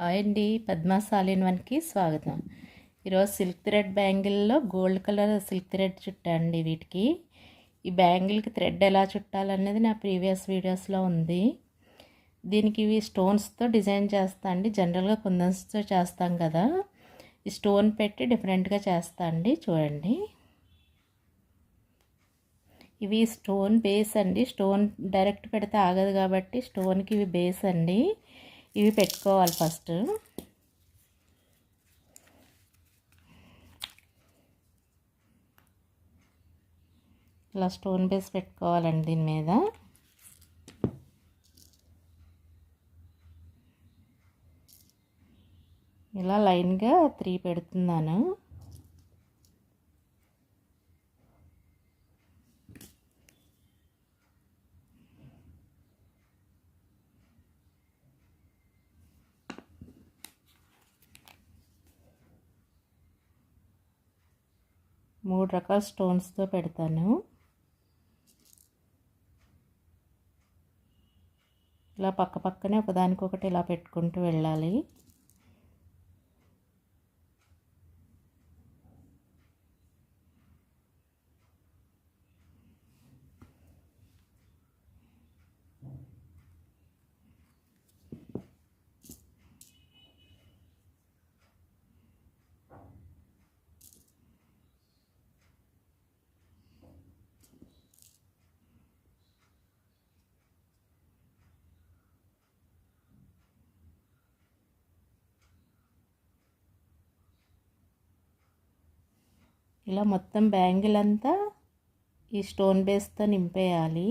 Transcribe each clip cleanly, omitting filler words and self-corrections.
Hi అండి, Padma's all in వన్కి స్వాగతం. ఈరోజు సిల్క్ థ్రెడ్ బ్యాంగిల్లో గోల్డ్ కలర్ సిల్క్ థ్రెడ్ చుట్టండి. వీటికి ఈ బ్యాంగిల్కి థ్రెడ్ ఎలా చుట్టాలనేది నా ప్రీవియస్ వీడియోస్లో ఉంది. దీనికి ఇవి స్టోన్స్తో డిజైన్ చేస్తా అండి. జనరల్గా కుందన్స్తో చేస్తాం కదా, ఈ స్టోన్ పెట్టి డిఫరెంట్గా చేస్తా అండి. చూడండి, ఇవి స్టోన్ బేస్ అండి. స్టోన్ డైరెక్ట్ పెడితే ఆగదు కాబట్టి స్టోన్కి ఇవి బేస్ అండి. ఇవి పెట్టుకోవాలి ఫస్ట్. ఇలా స్టోన్ బేస్ పెట్టుకోవాలండి. దీని మీద ఇలా లైన్గా 3 పెడుతున్నాను. మూడు రకాల స్టోన్స్తో పెడతాను. ఇలా పక్క పక్కనే ఒకదానికొకటి ఇలా పెట్టుకుంటూ వెళ్ళాలి. ఇలా మొత్తం బ్యాంగిల్ అంతా ఈ స్టోన్ బేస్తో నింపేయాలి.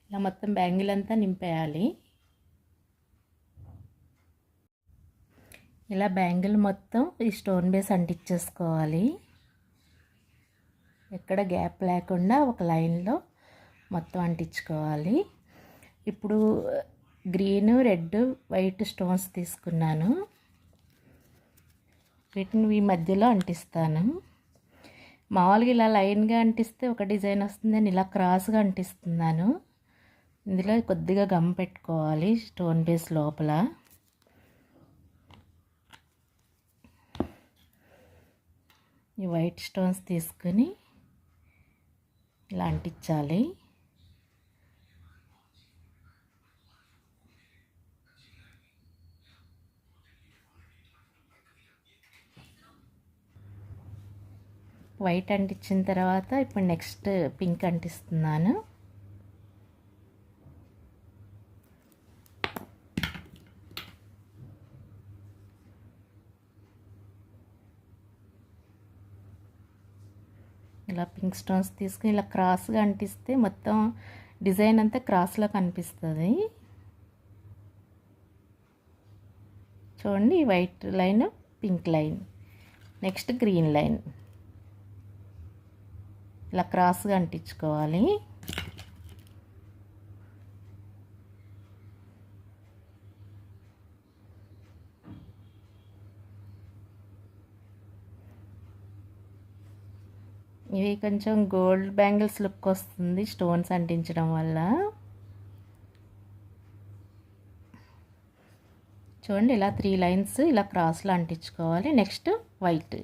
ఇలా మొత్తం బ్యాంగిల్ అంతా నింపేయాలి. ఇలా బ్యాంగిల్ మొత్తం ఈ స్టోన్ బేస్ అంటించేసుకోవాలి. ఎక్కడ గ్యాప్ లేకుండా ఒక లైన్లో మొత్తం అంటించుకోవాలి. ఇప్పుడు గ్రీన్, రెడ్, వైట్ స్టోన్స్ తీసుకున్నాను. వీటిని ఈ మధ్యలో అంటిస్తాను. మామూలుగా ఇలా లైన్గా అంటిస్తే ఒక డిజైన్ వస్తుంది, నేను ఇలా క్రాస్గా అంటిస్తున్నాను. ఇందులో కొద్దిగా గమ్ పెట్టుకోవాలి స్టోన్ బేస్ లోపల. ఈ వైట్ స్టోన్స్ తీసుకొని ఇలా అంటించాలి. వైట్ అంటించిన తర్వాత ఇప్పుడు నెక్స్ట్ పింక్ అంటిస్తున్నాను. ఇలా పింక్ స్టోన్స్ తీసుకుని ఇలా క్రాస్గా అంటిస్తే మొత్తం డిజైన్ అంతా క్రాస్లో కనిపిస్తుంది. చూడండి, white line, pink line, next green line ఇలా క్రాస్గా అంటించుకోవాలి. ఇవి కొంచెం గోల్డ్ బ్యాంగిల్స్ లుక్ వస్తుంది స్టోన్స్ అంటించడం వల్ల. చూడండి, ఇలా 3 లైన్స్ ఇలా క్రాస్లో అంటించుకోవాలి. నెక్స్ట్ వైట్,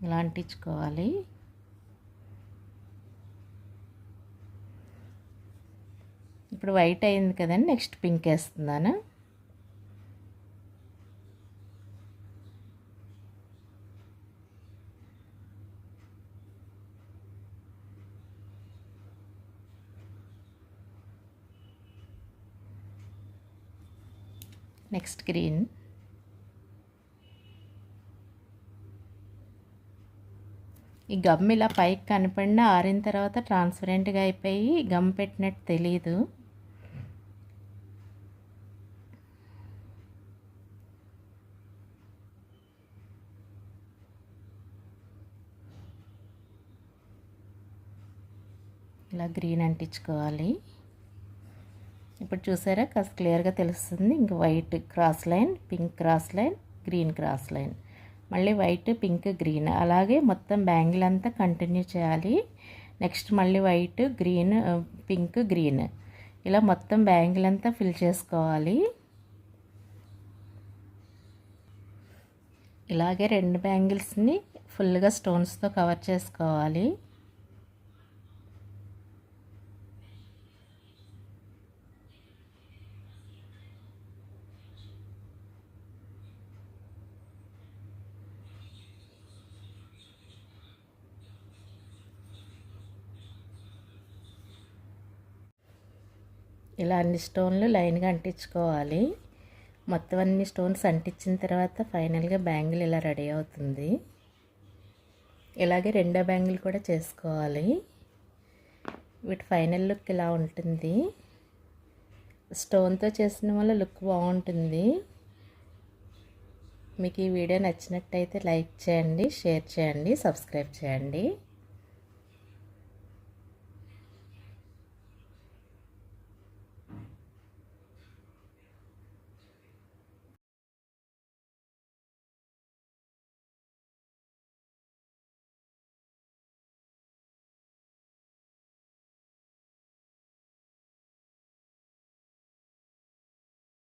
ఇలా అంటించుకోవాలి. ఇప్పుడు వైట్ అయింది కదండి, నెక్స్ట్ పింక్ వేస్తున్నాను. నెక్స్ట్ గ్రీన్, ఈ గమ్ ఇలా పైకి కనపడినా ఆరిన తర్వాత ట్రాన్స్పరెంట్గా అయిపోయి గమ్ పెట్టినట్టు తెలీదు. ఇలా గ్రీన్ అంటించుకోవాలి. ఇప్పుడు చూసారా కాస్త క్లియర్గా తెలుస్తుంది. ఇంక white cross line, pink cross line, green cross line, మళ్ళీ వైట్, పింక్, గ్రీన్, అలాగే మొత్తం బ్యాంగిల్ అంతా కంటిన్యూ చేయాలి. నెక్స్ట్ మళ్ళీ వైట్, గ్రీన్, పింక్, గ్రీన్, ఇలా మొత్తం బ్యాంగిల్ అంతా ఫిల్ చేసుకోవాలి. ఇలాగే రెండు బ్యాంగిల్స్ని ఫుల్గా స్టోన్స్తో కవర్ చేసుకోవాలి. ఇలా అన్ని స్టోన్లు లైన్గా అంటించుకోవాలి. మొత్తం అన్ని స్టోన్స్ అంటించిన తర్వాత ఫైనల్గా బ్యాంగిల్ ఇలా రెడీ అవుతుంది. ఇలాగే రెండో బ్యాంగిల్ కూడా చేసుకోవాలి. వీటి ఫైనల్ లుక్ ఇలా ఉంటుంది. స్టోన్తో చేసిన వల్ల లుక్ బాగుంటుంది. మీకు ఈ వీడియో నచ్చినట్టయితే లైక్ చేయండి, షేర్ చేయండి, సబ్స్క్రైబ్ చేయండి.